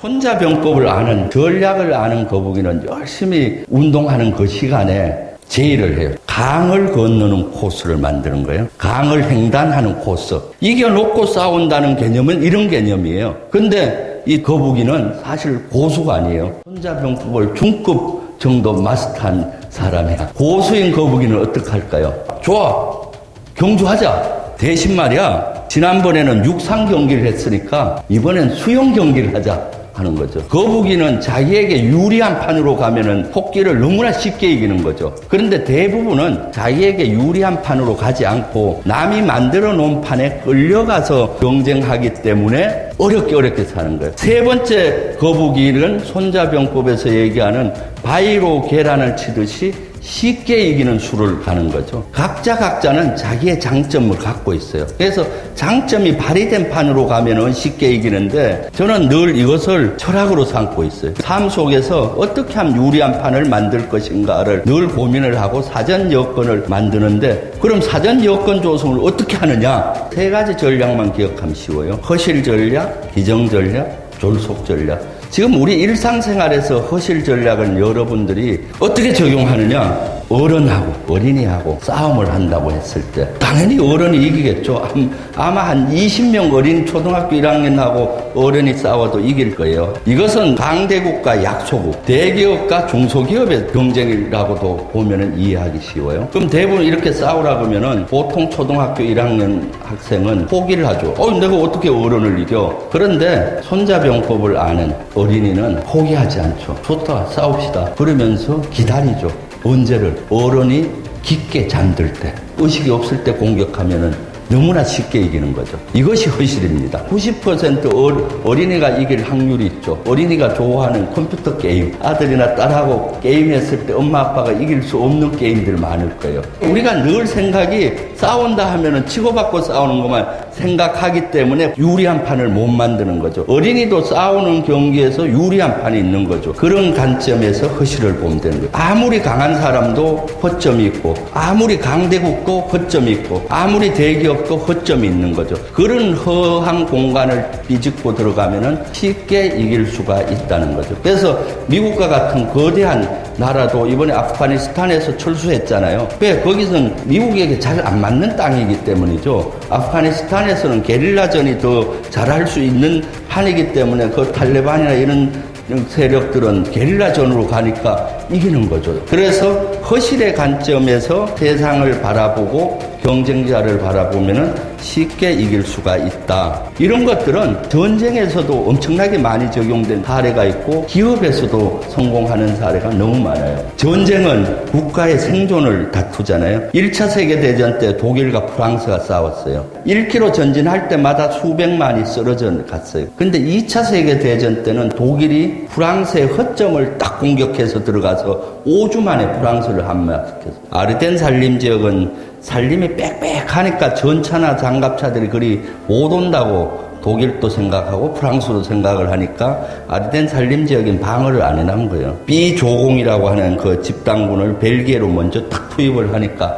손자병법을 아는, 전략을 아는 거북이는 열심히 운동하는 그 시간에 제의를 해요. 강을 건너는 코스를 만드는 거예요. 강을 횡단하는 코스. 이겨놓고 싸운다는 개념은 이런 개념이에요. 근데 이 거북이는 사실 고수가 아니에요. 손자병법을 중급 정도 마스터한 사람이야. 고수인 거북이는 어떻게 할까요? 좋아, 경주하자. 대신 말이야, 지난번에는 육상 경기를 했으니까 이번엔 수영 경기를 하자 하는 거죠. 거북이는 자기에게 유리한 판으로 가면은 토끼를 너무나 쉽게 이기는 거죠. 그런데 대부분은 자기에게 유리한 판으로 가지 않고 남이 만들어 놓은 판에 끌려가서 경쟁하기 때문에 어렵게 사는 거예요. 세 번째 거북이는 손자병법에서 얘기하는 바위로 계란을 치듯이 쉽게 이기는 수를 가는 거죠. 각자는 자기의 장점을 갖고 있어요. 그래서 장점이 발휘된 판으로 가면은 쉽게 이기는데 저는 늘 이것을 철학으로 삼고 있어요. 삶 속에서 어떻게 하면 유리한 판을 만들 것인가를 늘 고민을 하고 사전 여건을 만드는데, 그럼 사전 여건 조성을 어떻게 하느냐? 세 가지 전략만 기억하면 쉬워요. 허실 전략, 기정 전략, 졸속 전략. 지금 우리 일상생활에서 허실 전략을 여러분들이 어떻게 적용하느냐? 어른하고 어린이하고 싸움을 한다고 했을 때 당연히 어른이 이기겠죠. 아마 한 20명 어린 초등학교 1학년하고 어른이 싸워도 이길 거예요. 이것은 강대국과 약소국, 대기업과 중소기업의 경쟁이라고도 보면은 이해하기 쉬워요. 그럼 대부분 이렇게 싸우라 그러면은 보통 초등학교 1학년 학생은 포기를 하죠. 내가 어떻게 어른을 이겨? 그런데 손자병법을 아는 어린이는 포기하지 않죠. 좋다, 싸웁시다. 그러면서 기다리죠. 언제를? 어른이 깊게 잠들 때, 의식이 없을 때 공격하면은 너무나 쉽게 이기는 거죠. 이것이 허실입니다. 90% 어린이가 이길 확률이 있죠. 어린이가 좋아하는 컴퓨터 게임, 아들이나 딸하고 게임했을 때 엄마 아빠가 이길 수 없는 게임들 많을 거예요. 우리가 늘 생각이 싸운다 하면은 치고받고 싸우는 것만 생각하기 때문에 유리한 판을 못 만드는 거죠. 어린이도 싸우는 경기에서 유리한 판이 있는 거죠. 그런 관점에서 허실을 보면 되는 거예요. 아무리 강한 사람도 허점이 있고, 아무리 강대국도 허점이 있고, 아무리 대기업 또 허점이 있는 거죠. 그런 허한 공간을 비집고 들어가면은 쉽게 이길 수가 있다는 거죠. 그래서 미국과 같은 거대한 나라도 이번에 아프가니스탄에서 철수했잖아요. 왜? 거기서는 미국에게 잘 안 맞는 땅이기 때문이죠. 아프가니스탄에서는 게릴라전이 더 잘할 수 있는 판이기 때문에 그 탈레반이나 이런 세력들은 게릴라전으로 가니까 이기는 거죠. 그래서 허실의 관점에서 세상을 바라보고 경쟁자를 바라보면은 쉽게 이길 수가 있다. 이런 것들은 전쟁에서도 엄청나게 많이 적용된 사례가 있고 기업에서도 성공하는 사례가 너무 많아요. 전쟁은 국가의 생존을 다투잖아요. 1차 세계대전 때 독일과 프랑스가 싸웠어요. 1km 전진할 때마다 수백만이 쓰러져 갔어요. 근데 2차 세계대전 때는 독일이 프랑스의 허점을 딱 공격해서 들어가서 5주 만에 프랑스를 함락시켰어요. 아르덴 산림 지역은 산림이 빽빽하니까 전차나 장갑차들이 그리 못 온다고 독일도 생각하고 프랑스도 생각을 하니까 아르덴 산림 지역엔 방어를 안 해놓은 거예요. B조공이라고 하는 그 집단군을 벨기에로 먼저 딱 투입을 하니까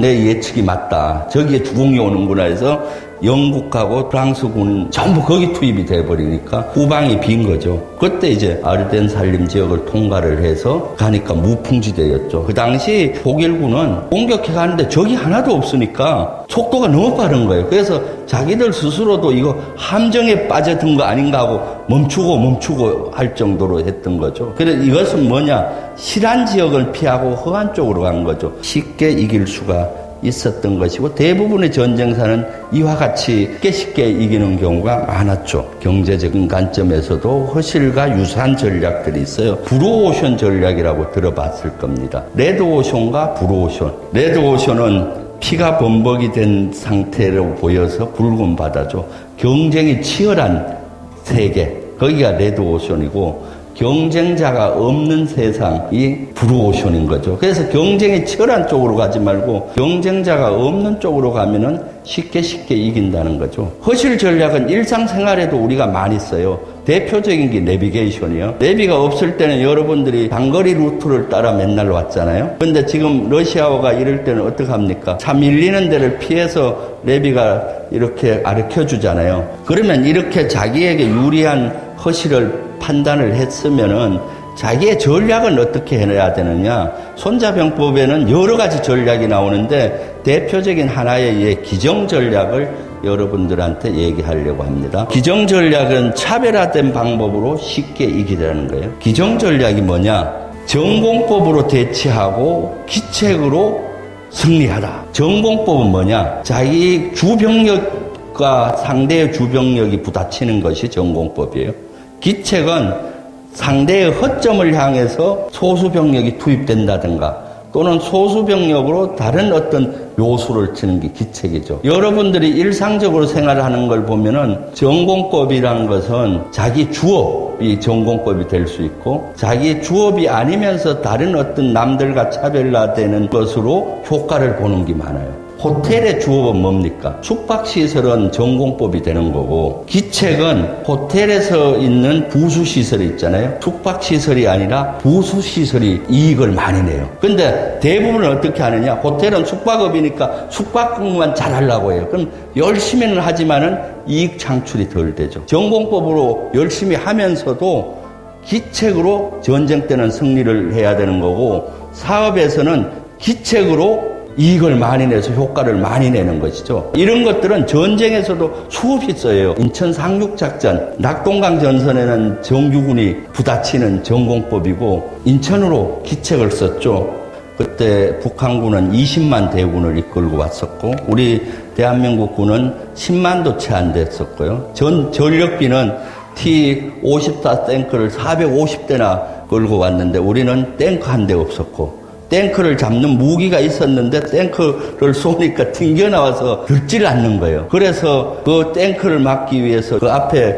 내 예측이 맞다. 저기에 주공이 오는구나 해서 영국하고 프랑스군 전부 거기 투입이 돼버리니까 후방이 빈 거죠. 그때 이제 아르덴 산림 지역을 통과를 해서 가니까 무풍지대였죠. 그 당시 독일군은 공격해 가는데 적이 하나도 없으니까 속도가 너무 빠른 거예요. 그래서 자기들 스스로도 이거 함정에 빠져든 거 아닌가 하고 멈추고 할 정도로 했던 거죠. 그래서 이것은 뭐냐? 실한 지역을 피하고 허한 쪽으로 간 거죠. 쉽게 이길 수가 있었던 것이고, 대부분의 전쟁사는 이와 같이 쉽게 이기는 경우가 많았죠. 경제적인 관점에서도 허실과 유사한 전략들이 있어요. 블루오션 전략이라고 들어봤을 겁니다. 레드오션과 블루오션. 레드오션은 피가 범벅이 된 상태로 보여서 붉은 바다죠. 경쟁이 치열한 세계, 거기가 레드오션이고, 경쟁자가 없는 세상이 블루오션인 거죠. 그래서 경쟁이 치열한 쪽으로 가지 말고 경쟁자가 없는 쪽으로 가면은 쉽게 이긴다는 거죠. 허실 전략은 일상생활에도 우리가 많이 써요. 대표적인 게 내비게이션이요. 내비가 없을 때는 여러분들이 장거리 루트를 따라 맨날 왔잖아요. 근데 지금 러시아어가 이럴 때는 어떻게 합니까? 차 밀리는 데를 피해서 내비가 이렇게 가르쳐 주잖아요. 그러면 이렇게 자기에게 유리한 허실을 판단을 했으면은 자기의 전략은 어떻게 해내야 되느냐. 손자병법에는 여러 가지 전략이 나오는데 대표적인 하나의 기정 전략을 여러분들한테 얘기하려고 합니다. 기정 전략은 차별화된 방법으로 쉽게 이기라는 거예요. 기정 전략이 뭐냐? 전공법으로 대치하고 기책으로 승리하다. 전공법은 뭐냐? 자기 주병력과 상대의 주병력이 부딪히는 것이 전공법이에요. 기책은 상대의 허점을 향해서 소수병력이 투입된다든가 또는 소수병력으로 다른 어떤 요소를 치는 게 기책이죠. 여러분들이 일상적으로 생활하는 걸 보면은 전공법이라는 것은 자기 주업이 전공법이 될 수 있고 자기 주업이 아니면서 다른 어떤 남들과 차별화되는 것으로 효과를 보는 게 많아요. 호텔의 주업은 뭡니까? 숙박시설은 전공법이 되는 거고 기책은 호텔에서 있는 부수시설이 있잖아요. 숙박시설이 아니라 부수시설이 이익을 많이 내요. 근데 대부분은 어떻게 하느냐? 호텔은 숙박업이니까 숙박만 잘하려고 해요. 그럼 열심히는 하지만은 이익 창출이 덜 되죠. 전공법으로 열심히 하면서도 기책으로 전쟁 때는 승리를 해야 되는 거고 사업에서는 기책으로 이익을 많이 내서 효과를 많이 내는 것이죠. 이런 것들은 전쟁에서도 수없이 써요. 인천 상륙작전, 낙동강 전선에는 정규군이 부딪히는 전공법이고 인천으로 기책을 썼죠. 그때 북한군은 20만 대군을 이끌고 왔었고 우리 대한민국 군은 10만도 채 안 됐었고요. 전력비는 T-54 탱크를 450대나 끌고 왔는데 우리는 탱크 한 대 없었고 탱크를 잡는 무기가 있었는데 탱크를 쏘니까 튕겨나와서 들질 않는 거예요. 그래서 그 탱크를 막기 위해서 그 앞에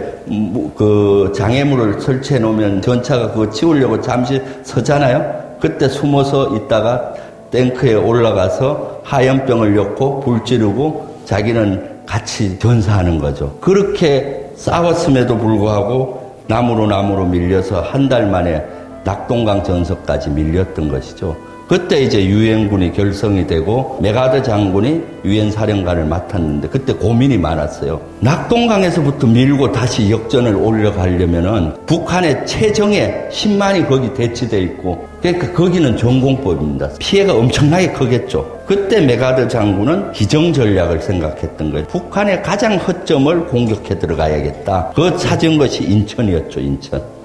그 장애물을 설치해 놓으면 전차가 그거 치우려고 잠시 서잖아요. 그때 숨어서 있다가 탱크에 올라가서 하염병을 엮고 불 지르고 자기는 같이 전사하는 거죠. 그렇게 싸웠음에도 불구하고 나무로 밀려서 한 달 만에 낙동강 전선까지 밀렸던 것이죠. 그때 이제 유엔군이 결성이 되고 메가더 장군이 유엔 사령관을 맡았는데 그때 고민이 많았어요. 낙동강에서부터 밀고 다시 역전을 올려가려면은 북한의 최정예 10만이 거기 대치돼 있고 그러니까 거기는 전공법입니다. 피해가 엄청나게 크겠죠. 그때 메가더 장군은 기정 전략을 생각했던 거예요. 북한의 가장 허점을 공격해 들어가야겠다. 그 찾은 것이 인천이었죠.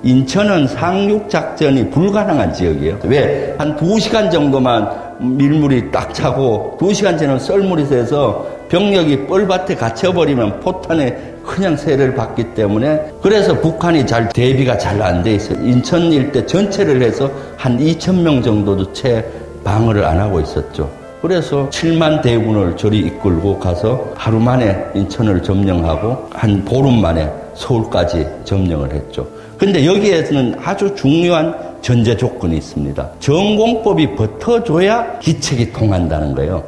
인천은 상륙작전이 불가능한 지역이에요. 왜? 한 2시간 정도만 밀물이 딱 차고 2시간 지나면 썰물이 새서 병력이 뻘밭에 갇혀버리면 포탄에 그냥 세를 받기 때문에 그래서 북한이 잘 대비가 잘 안 돼 있어요. 인천 일대 전체를 해서 한 2,000명 정도도 채 방어를 안 하고 있었죠. 그래서 7만 대군을 저리 이끌고 가서 하루 만에 인천을 점령하고 한 보름 만에 서울까지 점령을 했죠. 근데 여기에서는 아주 중요한 전제 조건이 있습니다. 전공법이 붙어줘야 기책이 통한다는 거예요.